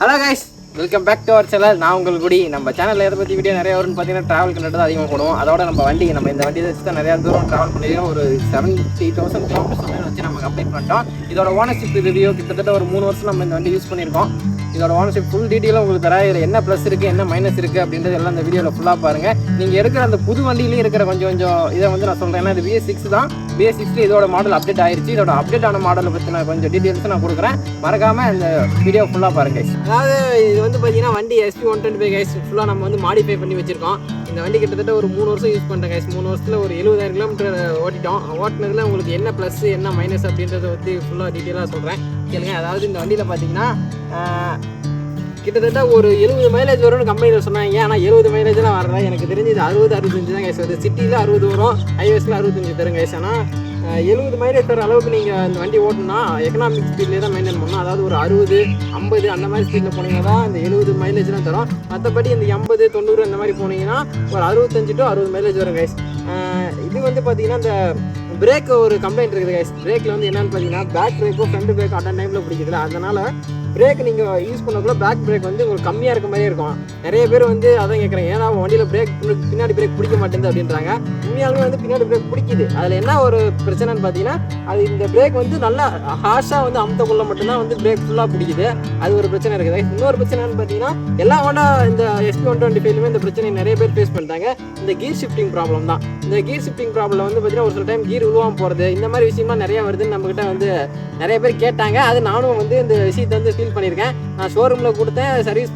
Hello guys, welcome back to our channel. நான் உங்கள் குடி. நம்ம சேனலில் எதை பற்றி வீடியோ நிறைய வரும்னு பார்த்தீங்கன்னா ட்ராவல் கண்டென்ட் தான் அதிகமாக போடுவோம். அதோட நம்ம இந்த வண்டியை வச்சு தான் நிறையா தூரம் ட்ராவல் பண்ணியிருக்கோம். ஒரு 70,000 கிலோமீட்டர்ஸ் வச்சு நம்ம கம்ப்ளீட் பண்ணிட்டோம். இதோட ஓனர்ஷிப் ரிவ்யூ கிட்டத்தட்ட ஒரு 3 வருஷம் நம்ம இந்த வண்டி யூஸ் பண்ணியிருக்கோம். இதோட ஓனர்ஷிப் ஃபுல் டீட்டெயிலும் உங்களுக்கு தர, இதில் என்ன ப்ளஸ் இருக்குது என்ன மைனஸ் இருக்குது அப்படின்றது எல்லாம் இந்த வீடியோவில் ஃபுல்லாக பாருங்கள். நீங்கள் எடுக்கிற அந்த புது வண்டியிலையும் இருக்கிற கொஞ்சம் இதை வந்து நான் சொல்கிறேன். ஏன்னா இது BS6 தான். BS6 இதோட மாடல் அப்டேட் ஆயிடுச்சு. இதோட அப்டேட் ஆன மாடலை பற்றி நான் கொஞ்சம் டீட்டெயில்ஸ் நான் கொடுக்குறேன். மறக்காமல் இந்த வீடியோ ஃபுல்லாக பாருங்கள். அதாவது இது வந்து பார்த்தீங்கன்னா வண்டி SP125 கைஸ் ஃபுல்லாக நம்ம வந்து மாடிஃபை பண்ணி வச்சுருக்கோம். இந்த வண்டி கிட்டத்தட்ட ஒரு 3 வருஷம் யூஸ் பண்ணுறேன் கைஸ். 3 வருஷத்தில் ஒரு 70,000 கிலோமீட்டர் ஓட்டிட்டோம். ஓட்டினதில் உங்களுக்கு என்ன ப்ளஸ் என்ன மைனஸ் அப்படின்றத பற்றி ஃபுல்லாக டீட்டெயிலாக சொல்கிறேன் கேளுங்க. அதாவது இந்த வண்டியில் பார்த்தீங்கன்னா கிட்டத்தட்ட ஒரு 70 மைலேஜ் வரும்னு கம்பெனியில் சொன்னாங்க. ஆனால் 70 மைலேஜ்லாம் வரல. எனக்கு தெரிஞ்சு இது 60-65 தான் கைஸ் வருது. சிட்டியில் 60 வரும், ஹைவேஸில் 65 தரும் கைஸ். ஆனால் 70 மைலேஜ் தர அளவுக்கு நீங்கள் இந்த வண்டி ஓட்டணும்னா எக்கனாமிக் ஸ்பீட்லேயே தான் மெயின்டைன் பண்ணணும். அதாவது ஒரு 60, 50 அந்த மாதிரி ஸ்பீடில் போனீங்கன்னா தான் இந்த 70 மைலேஜ்லாம் தரும். மற்றபடி இந்த 80, 90 அந்த மாதிரி போனீங்கன்னா ஒரு 65 to 60 மைலேஜ் வரும் கைஸ். இது வந்து பார்த்தீங்கன்னா இந்த பிரேக் ஒரு கம்ப்ளைண்ட் இருக்குது கைஸ். பிரேக்கில் வந்து என்னென்னு பார்த்தீங்கன்னா பேக் பிரேக்கோ ஃப்ரண்ட் பிரேக்கோ அட் டைமில் பிடிக்குதுல, அதனால் பிரேக் நீங்கள் யூஸ் பண்ணக்குள்ள பேக் பிரேக் வந்து உங்களுக்கு கம்மியாக இருக்க மாதிரியே இருக்கும். நிறைய பேர் வந்து அதான் கேட்குறாங்க, ஏன்னா வண்டியில் பிரேக் பின்னாடி பிரேக் பிடிக்க மாட்டேங்குது அப்படின்றாங்க. உண்மையாலுமே வந்து பின்னாடி பிரேக் பிடிக்குது. அதில் என்ன ஒரு பிரச்சனைன்னு பார்த்தீங்கன்னா அது இந்த பிரேக் வந்து நல்லா ஹார்ஷாக வந்து அமுத்தக்குள்ள மட்டும்தான் வந்து பிரேக் ஃபுல்லாக பிடிக்குது. அது ஒரு பிரச்சனை இருக்குது. இன்னொரு பிரச்சனைன்னு பார்த்தீங்கன்னா எல்லா ஹோண்டா இந்த SP125லுமே இந்த பிரச்சனை நிறைய பேர் ஃபேஸ் பண்ணிட்டாங்க. இந்த கீர் ஷிஃப்டிங் ப்ராப்ளம் தான். இந்த கீர் ஷிஃப்டிங் ப்ராப்ளம் வந்து பார்த்தீங்கன்னா ஒரு சில டைம் கீர் உருவாமல் போகிறது, இந்த மாதிரி விஷயம்லாம் நிறையா வருதுன்னு நம்மக்கிட்ட வந்து நிறைய பேர் கேட்டாங்க. அது நானும் வந்து இந்த விஷயத்தை வந்து ஃபீல் பண்ணியிருக்கேன். நான் ஷோரூமில் கொடுத்தேன், சர்வீஸ்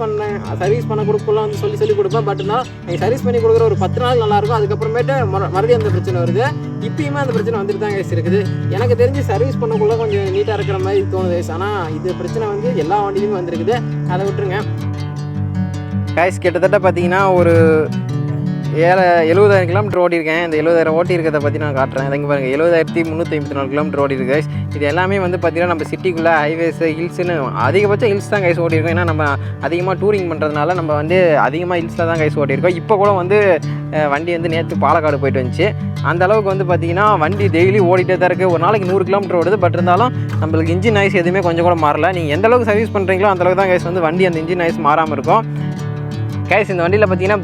பண்ண கொடுக்கலாம் வந்து சொல்லி கொடுப்பேன். பட் இருந்தாலும் நீங்கள் சர்வீஸ் பண்ணி கொடுக்குற ஒரு 10 நாள் நல்லாயிருக்கும். அதுக்கப்புறமேட்டு மறுபடியும் அந்த பிரச்சனை வருது. இப்பயுமே அந்த பிரச்சனை வந்துட்டு தான் கைஸ் இருக்குது. எனக்கு தெரிஞ்சு சர்வீஸ் பண்ணக்குள்ள கொஞ்சம் நீட்டாக இருக்கிற மாதிரி தோணுது கைஸ். ஆனால் இது பிரச்சனை வந்து எல்லா வண்டியிலுமே வந்துருக்குது. அதை விட்டுருங்க கைஸ். கிட்டத்தட்ட பார்த்தீங்கன்னா ஒரு 70,000 கிலோமீட்டர் ஓட்டியிருக்கேன். இந்த 70,000 ஓட்டி இருக்கிறத பற்றி நான் காட்டுறேன். இங்கே பாருங்கள், 70,354 கிலோமீட்டர் ஓட்டிருக்கு கைஸ். இது எல்லாமே வந்து பார்த்தீங்கன்னா நம்ம சிட்டிக்குள்ளே ஹைவேஸ் ஹில்ஸ்னு அதிகபட்சம் ஹில்ஸ் தான் கைஸ் ஓட்டியிருக்கோம். ஏன்னா நம்ம அதிகமாக டூரிங் பண்ணுறதுனால நம்ம வந்து அதிகமாக ஹில்ஸில் தான் கைஸ் ஓட்டியிருக்கோம். இப்போ கூட வந்து வண்டி வந்து நேற்று பாலக்காடு போயிட்டு வந்துச்சு. அந்த அளவுக்கு வந்து பார்த்திங்கன்னா வண்டி டெய்லி ஓடிட்டே தான் இருக்குது. ஒரு நாளைக்கு 100 கிலோமீட்டர் ஓடுது. பட் இருந்தாலும் நம்மளுக்கு இன்ஜின் நாய்ஸ் எதுவுமே கொஞ்சம் கூட மாறல. நீங்கள் எந்த அளவுக்கு சர்வீஸ் பண்ணுறீங்களோ அந்தளவுக்கு தான் கைஸ் வந்து வண்டி அந்த இன்ஜின் நாய்ஸ் மாறாமல் இருக்கும் கைஸ். இந்த வண்டியில் பார்த்தீங்கன்னா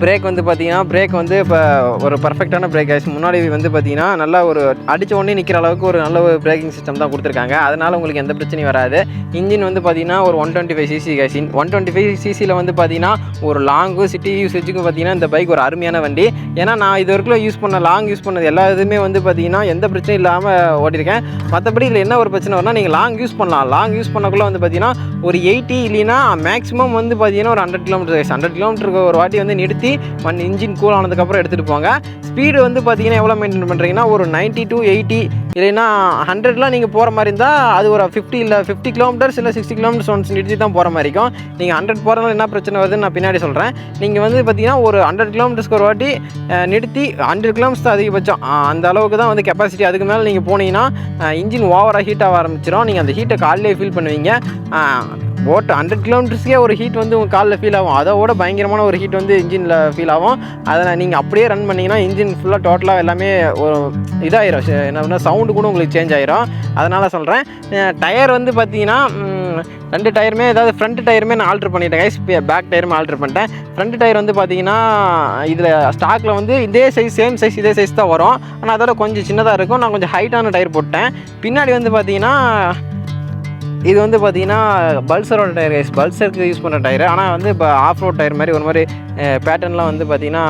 பிரேக் வந்து இப்போ ஒரு பர்ஃபெக்டான பிரேக் கைஸ். முன்னாடி வந்து பார்த்தீங்கன்னா நல்லா ஒரு அடித்த உடனே நிற்கிற அளவுக்கு ஒரு நல்ல ஒரு பிரேக்கிங் சிஸ்டம் தான் கொடுத்துருக்காங்க. அதனால் உங்களுக்கு எந்த பிரச்சனையும் வராது. இன்ஜின் வந்து பார்த்தீங்கன்னா ஒரு 125cc கைஸ். 125cc வந்து பார்த்தீங்கன்னா ஒரு லாங்கு சிட்டி யூசேஜுக்கு பார்த்தீங்கன்னா இந்த பைக் ஒரு அருமையான வண்டி. ஏன்னா நான் இது வரைக்கும் லாங் யூஸ் பண்ணது எல்லா இதுவுமே வந்து பார்த்தீங்கன்னா எந்த பிரச்சனையும் இல்லாமல் ஓட்டியிருக்கேன். மற்றபடி இதில் என்ன ஒரு பிரச்சனை வரும்னா நீங்கள் லாங் யூஸ் பண்ணலாம். லாங் யூஸ் பண்ணக்குள்ளே வந்து பார்த்தீங்கன்னா ஒரு 80 இல்லைன்னா மேக்ஸிமம் வந்து பார்த்தீங்கன்னா ஒரு 100 கிலோமீட்டர் கைஸ். 100 கிலோமீட்டருக்கு ஒரு வாட்டி வந்து நிறுத்தி இன்ஜின் கூல் ஆனதுக்கப்புறம் எடுத்துகிட்டு போங்க. ஸ்பீடு வந்து பார்த்தீங்கன்னா எவ்வளோ மெயின்டைன் பண்ணுறீங்கன்னா ஒரு 90 to 80 இல்லைன்னா 100லாம் நீங்கள் போகிற மாதிரி இருந்தால் அது ஒரு 50 கிலோமீட்டர்ஸ் இல்லை 60 கிலோமீட்டர்ஸ் ஒன்ஸ் நிறுத்தி தான் போகிற மாதிரி இருக்கும். நீங்கள் 100 போகிறதுனால என்ன பிரச்சனை வருதுன்னு நான் பின்னாடி சொல்கிறேன். நீங்கள் வந்து பார்த்தீங்கன்னா ஒரு 100 கிலோமீட்டர்ஸ்க்கு ஒரு வாட்டி நிறுத்தி 100 கிலோமீட்டர்ஸ் தான் அதிகபட்சம். அந்த அளவுக்கு தான் வந்து கெப்பாசிட்டி. அதுக்கு மேலே நீங்கள் போனீங்கன்னா இன்ஜின் ஓவராக ஹீட் ஆக ஆரம்பிச்சிடும். நீங்கள் அந்த ஹீட்டை காலையிலே ஃபீல் பண்ணுவீங்க. 100 கிலோமீட்டர்ஸ்க்கே ஒரு ஹீட் வந்து உங்கள் காலில் ஃபீல் ஆகும். அதோட பயங்கரமான ஒரு ஹீட் வந்து இன்ஜினில் ஃபீல் ஆகும். அதை நீங்கள் அப்படியே ரன் பண்ணிங்கன்னா இன்ஜின் ஃபுல்லாக டோட்டலாக எல்லாமே ஒரு இதாகிடும். என்ன சவுண்டு கூட உங்களுக்கு சேஞ்ச் ஆகிரும். அதனால் சொல்கிறேன். டயர் வந்து பார்த்தீங்கன்னா 2 டயருமே, அதாவது ஃப்ரண்ட் டயருமே நான் ஆல்ட்ரு பண்ணிட்டேன் கைஸ். பேக் டயருமே ஆல்ட்ரு பண்ணிட்டேன். ஃப்ரண்ட் டயர் வந்து பார்த்தீங்கன்னா இதில் ஸ்டாக்கில் வந்து இதே சைஸ் தான் வரும். ஆனால் அதோட கொஞ்சம் சின்னதாக இருக்கும். நான் கொஞ்சம் ஹைட்டான டயர் போட்டேன். பின்னாடி வந்து பார்த்தீங்கன்னா இது வந்து பார்த்தீங்கன்னா பல்சரோட டயர் கைஸ். பல்சருக்கு யூஸ் பண்ணுற டயரு. ஆனால் வந்து இப்போ ஆஃப் ரோட் டயர் மாதிரி ஒரு மாதிரி பேட்டர்ன்லாம் வந்து பார்த்தீங்கன்னா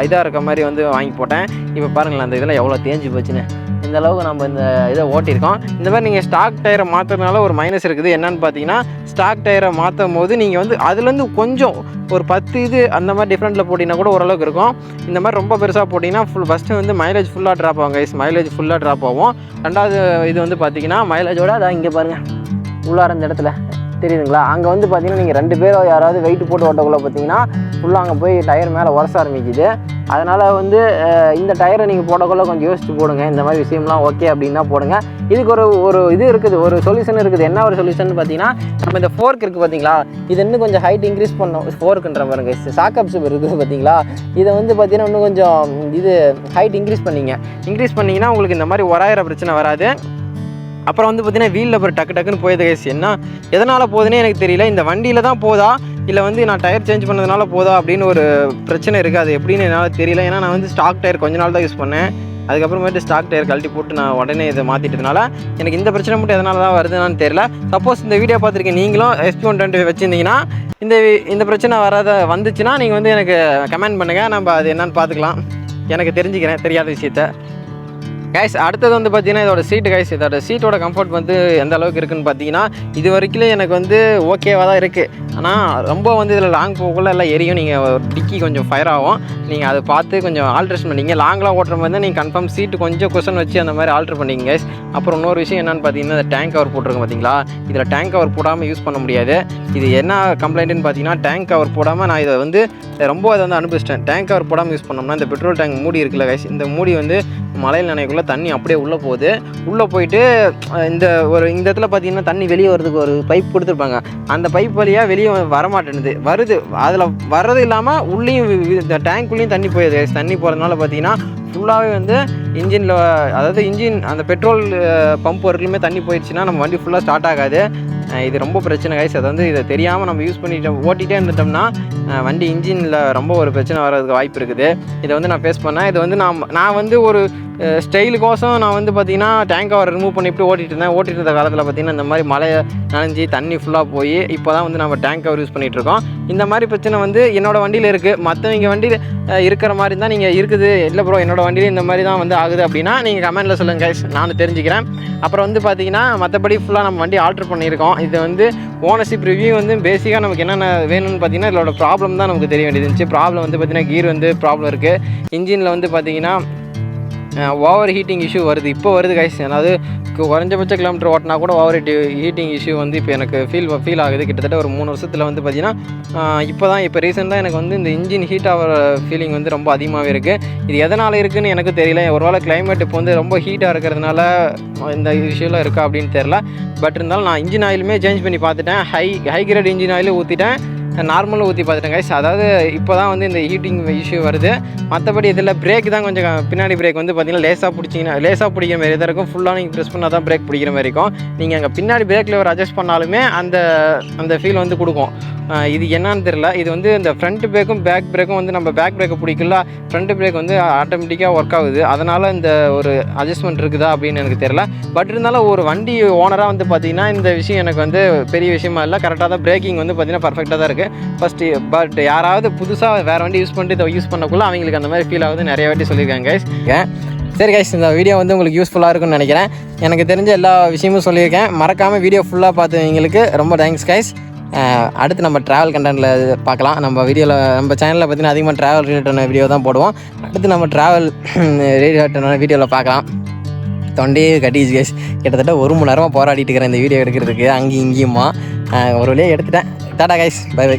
இதாக இருக்க மாதிரி வந்து வாங்கி போட்டேன். இப்போ பாருங்களேன் அந்த இதெல்லாம் எவ்வளோ தேஞ்சு போச்சுன்னு. இந்த அளவுக்கு நம்ம இந்த இதை ஓட்டியிருக்கோம். இந்த மாதிரி நீங்கள் ஸ்டாக் டயரை மாற்றுறதுனால ஒரு மைனஸ் இருக்குது. என்னென்னு பார்த்தீங்கன்னா ஸ்டாக் டயரை மாற்றும் போது நீங்கள் வந்து அதுலேருந்து கொஞ்சம் ஒரு 10 அந்த மாதிரி டிஃப்ரெண்ட்டில் போட்டிங்கன்னா கூட ஓரளவுக்கு இருக்கும். இந்த மாதிரி ரொம்ப பெருசாக போட்டிங்கன்னா ஃபஸ்ட்டு வந்து மைலேஜ் ஃபுல்லாக ட்ராப் ஆகும் கைஸ். மைலேஜ் ஃபுல்லாக ட்ராப் ஆகும். ரெண்டாவது இது வந்து பார்த்தீங்கன்னா மைலேஜோட அதான் இங்கே பாருங்கள் உள்ளார இந்த இடத்துல தெரியுதுங்களா, அங்கே வந்து பார்த்தீங்கன்னா நீங்கள் 2 பேர் யாராவது வெயிட் போட்டு ஓட்டக்குள்ளே பார்த்தீங்கன்னா ஃபுல்லாக அங்கே போய் டயர் மேலே உரச ஆரம்பிக்குது. அதனால் வந்து இந்த டயரை நீங்கள் போடக்குள்ள கொஞ்சம் யோசிச்சு போடுங்க. இந்த மாதிரி விஷயம்லாம் ஓகே அப்படின்னா போடுங்க. இதுக்கு ஒரு இது இருக்குது, ஒரு சொல்யூஷன் இருக்குது. என்ன ஒரு சொல்யூஷன் பார்த்தீங்கன்னா நம்ம இந்த ஃபோர்க் இருக்குது பார்த்தீங்களா, இது இன்னும் கொஞ்சம் ஹைட் இன்க்ரீஸ் பண்ணோம். ஃபோர்க்குன்ற பாருங்க சாக்கப்ஸ் இருக்குது பார்த்தீங்களா, இதை வந்து பார்த்தீங்கன்னா இன்னும் கொஞ்சம் இது ஹைட் இன்க்ரீஸ் பண்ணிங்கன்னா உங்களுக்கு இந்த மாதிரி உராயிற பிரச்சனை வராது. அப்புறம் வந்து பார்த்தீங்கன்னா வீலில் அப்புறம் டக்கு டக்குன்னு போயிடுது கைஸ். என்ன எதனால் போகுதுன்னே எனக்கு தெரியல. இந்த வண்டியில் தான் போதா இல்லை வந்து நான் டயர் சேஞ்ச் பண்ணதுனால போதா அப்படின்னு ஒரு பிரச்சனை இருக்குது. அது எப்படின்னு என்னால் தெரியல. ஏன்னா நான் வந்து ஸ்டாக் டயர் கொஞ்ச நாள் தான் யூஸ் பண்ணேன். அதுக்கப்புறமேட்டு ஸ்டாக் டயர் கழட்டி போட்டு நான் உடனே இதை மாற்றிட்டதுனால எனக்கு இந்த பிரச்சனை மட்டும் எதனால தான் வருதுன்னு தெரியல. சப்போஸ் இந்த வீடியோ பார்த்துருக்கேன் நீங்களும் SP120 வச்சுருந்தீங்கன்னா இந்த பிரச்சனை வந்துச்சுன்னா நீங்கள் வந்து எனக்கு கமெண்ட் பண்ணுங்கள். நம்ம அது என்னன்னு பார்த்துக்கலாம். எனக்கு தெரிஞ்சுக்கிறேன் தெரியாத விஷயத்த. கைஸ் அடுத்தது வந்து பார்த்தீங்கன்னா இதோட சீட்டு கைஸ். இதோட சீட்டோட கம்ஃபர்ட் வந்து எந்த அளவுக்கு இருக்குதுன்னு பார்த்தீங்கன்னா இது வரைக்கும் எனக்கு வந்து ஓகேவாக தான் இருக்குது. ஆனால் ரொம்ப வந்து இதில் லாங் போகக்குள்ள எல்லாம் எரியும். நீங்கள் டிக்கி கொஞ்சம் ஃபயர் ஆகும். நீங்கள் அதை பார்த்து கொஞ்சம் ஆல்ட்ரேஷன் பண்ணிங்க. லாங்லாம் ஓட்டுற மாதிரி தான் நீங்கள் கன்ஃபார்ம் சீட்டு கொஞ்சம் குஷன் வச்சு அந்த மாதிரி ஆல்ட்ரு பண்ணிங்க கைஸ். அப்புறம் இன்னொரு விஷயம் என்னென்னு பார்த்தீங்கன்னா இந்த டேங்க் கவர் போட்டிருக்கோம் பார்த்தீங்களா. இதில் டேங்க் கவர் போடாமல் யூஸ் பண்ண முடியாது. இது என்ன கம்ப்ளைண்ட்டுன்னு பார்த்தீங்கன்னா டேங்க் கவர் போடாமல் நான் இதை வந்து ரொம்ப அதை வந்து அனுபவிச்சிட்டேன். டேங்க் கவர் போடாமல் யூஸ் பண்ணோம்னா இந்த பெட்ரோல் டேங்க் மூடி இருக்குல்ல கைஸ், இந்த மூடி வந்து மழையில் நினைக்குள்ள தண்ணி அப்படியே உள்ளே போகுது. உள்ளே போயிட்டு இந்த இடத்துல பார்த்தீங்கன்னா தண்ணி வெளியே வரதுக்கு ஒரு பைப் கொடுத்துருப்பாங்க. அந்த பைப் வழியாக வெளியே வரமாட்டேனுது. வருது, அதில் வர்றது இல்லாமல் உள்ளேயும் இந்த டேங்க்குள்ளேயும் தண்ணி போயிடுது. தண்ணி போகிறதுனால பார்த்தீங்கன்னா ஃபுல்லாகவே வந்து இன்ஜினில், அதாவது இன்ஜின் அந்த பெட்ரோல் பம்ப் வரைக்குமே தண்ணி போயிடுச்சுன்னா நம்ம வண்டி ஃபுல்லாக ஸ்டார்ட் ஆகாது. இது ரொம்ப பிரச்சனை கைஸ். அது வந்து இதை தெரியாமல் நம்ம யூஸ் ஓட்டிகிட்டே இருந்துட்டோம்னா வண்டி இன்ஜினில் ரொம்ப ஒரு பிரச்சனை வர்றதுக்கு வாய்ப்பு இருக்குது. இதை வந்து நான் ஃபேஸ் பண்ணேன். இது வந்து நான் வந்து ஒரு ஸ்டைலுக்கோசம் நான் வந்து பார்த்திங்கன்னா டேங்க் கவர் ரிமூவ் பண்ணி இப்படி ஓட்டிகிட்டு இருந்த காலத்தில் பார்த்திங்கன்னா இந்த மாதிரி மழையை நனைஞ்சி தண்ணி ஃபுல்லாக போய் இப்போ தான் வந்து நம்ம டேங்க் கவர் யூஸ் பண்ணிகிட்ருக்கோம். இந்த மாதிரி பிரச்சனை வந்து என்னோடய வண்டியில் இருக்குது. மற்றவங்க வண்டியில் இருக்கிற மாதிரி தான் நீங்கள் இருக்குது. இல்லை ப்ரோ என்னோடய வண்டியில் இந்த மாதிரி தான் வந்து ஆகுது அப்படின்னா நீங்கள் கமெண்ட்டில் சொல்லுங்கள் கைஸ், நான் தெரிஞ்சுக்கிறேன். அப்புறம் வந்து பார்த்திங்கன்னா மற்றபடி ஃபுல்லாக நம்ம வண்டி ஆல்ட்ரு பண்ணியிருக்கோம். இது வந்து ஓனர்ஷிப் ரிவ்யூ வந்து பேசிக்காக நமக்கு என்னென்ன வேணும்னு பார்த்தீங்கன்னா இதோட ப்ராப்ளம் தான் நமக்கு தெரிய வேண்டியது இருந்துச்சு. ப்ராப்ளம் வந்து பார்த்திங்கன்னா கீர் வந்து ப்ராப்ளம் இருக்குது. இன்ஜினில் வந்து பார்த்திங்கன்னா ஓவர் ஹீட்டிங் இஷ்யூ வருது. இப்போ வருது கைஸ். அதாவது குறைஞ்சபட்ச கிலோமீட்டர் ஓட்டினா கூட ஓவர் ஹீட்டிங் இஷ்யூ வந்து இப்போ எனக்கு ஃபீல் ஆகுது. கிட்டத்தட்ட ஒரு 3 வருஷத்தில் வந்து பார்த்திங்கன்னா இப்போ ரீசெண்டாக எனக்கு வந்து இந்த இன்ஜின் ஹீட் ஆகிற ஃபீலிங் வந்து ரொம்ப அதிகமாகவே இருக்குது. இது எதனால் இருக்குதுன்னு எனக்கு தெரியல. ஒருவேளை கிளைமேட் இப்போ வந்து ரொம்ப ஹீட்டாக இருக்கிறதுனால இந்த இஷ்யூலாம் இருக்கா அப்படின்னு தெரில. பட் இருந்தாலும் நான் இன்ஜின் ஆயிலுமே சேஞ்ச் பண்ணி பார்த்துட்டேன். ஹை கிரேட் இன்ஜின் ஆயிலும் ஊற்றிட்டேன், நார்மலாக ஊற்றி பார்த்துட்டேன் கைஸ். அதாவது இப்போ தான் வந்து இந்த ஹீட்டிங் இஷ்யூ வருது. மற்றபடி இதில் பிரேக் தான் கொஞ்சம் பின்னாடி பிரேக் வந்து பார்த்திங்கன்னா லேசாக பிடிக்கிற மாதிரி தான் இருக்கும். ஃபுல்லாக நீங்கள் ப்ரெஸ் பண்ணால் தான் பிரேக் பிடிக்கிற மாதிரி இருக்கும். நீங்கள் அங்கே பின்னாடி பிரேக்கில் ஒரு அட்ஜஸ்ட் பண்ணாலுமே அந்த ஃபீல் வந்து கொடுக்கும். இது என்னன்னு தெரில. இது வந்து இந்த ஃப்ரண்ட் பிரேக்கும் பேக் பிரேக்கும் வந்து நம்ம பேக் பிரேக்கை பிடிக்கல, ஃப்ரண்ட் பிரேக் வந்து ஆட்டோமேட்டிக்காக ஒர்க் ஆகுது. அதனால் இந்த ஒரு அட்ஜஸ்ட்மெண்ட் இருக்குதா அப்படின்னு எனக்கு தெரில. பட் இருந்தாலும் ஒரு வண்டி ஓனராக வந்து பார்த்திங்கன்னா இந்த விஷயம் எனக்கு வந்து பெரிய விஷயமா இல்லை. கரெக்டாக தான் பிரேக்கிங் வந்து பார்த்திங்கன்னா பர்ஃபெக்டாக தான் இருக்குது ஃபஸ்ட்டு. பட் யாராவது புதுசாக வேறு வண்டி யூஸ் பண்ணிட்டு இதை யூஸ் பண்ணக்குள்ள அவங்களுக்கு அந்த மாதிரி ஃபீல் ஆகுது நிறைய வாட்டி சொல்லியிருக்காங்க கைஸ். சரி கைஸ், இந்த வீடியோ வந்து உங்களுக்கு யூஸ்ஃபுல்லாக இருக்கும்னு நினைக்கிறேன். எனக்கு தெரிஞ்ச எல்லா விஷயமும் சொல்லியிருக்கேன். மறக்காமல் வீடியோ ஃபுல்லாக பார்த்தவங்களுக்கு ரொம்ப தேங்க்ஸ் கைஸ். அடுத்து நம்ம ட்ராவல் கண்டென்ட்டில் பார்க்கலாம். நம்ம சேனலில் பார்த்திங்கன்னா அதிகமாக ட்ராவல் ரிலேட்டடான வீடியோ தான் போடுவோம். அடுத்து நம்ம ட்ராவல் ரிலேட்டடான வீடியோவில் பார்க்கலாம். தொண்டையே கட்டிச்சு கைஸ். கிட்டத்தட்ட 1 மணி நேரமாக போராடிட்டு இருக்கிறேன் இந்த வீடியோ எடுக்கிறதுக்கு. அங்கேயும் இங்கேயுமா ஒரு வழியாக எடுத்துட்டேன். Tata guys, bye by.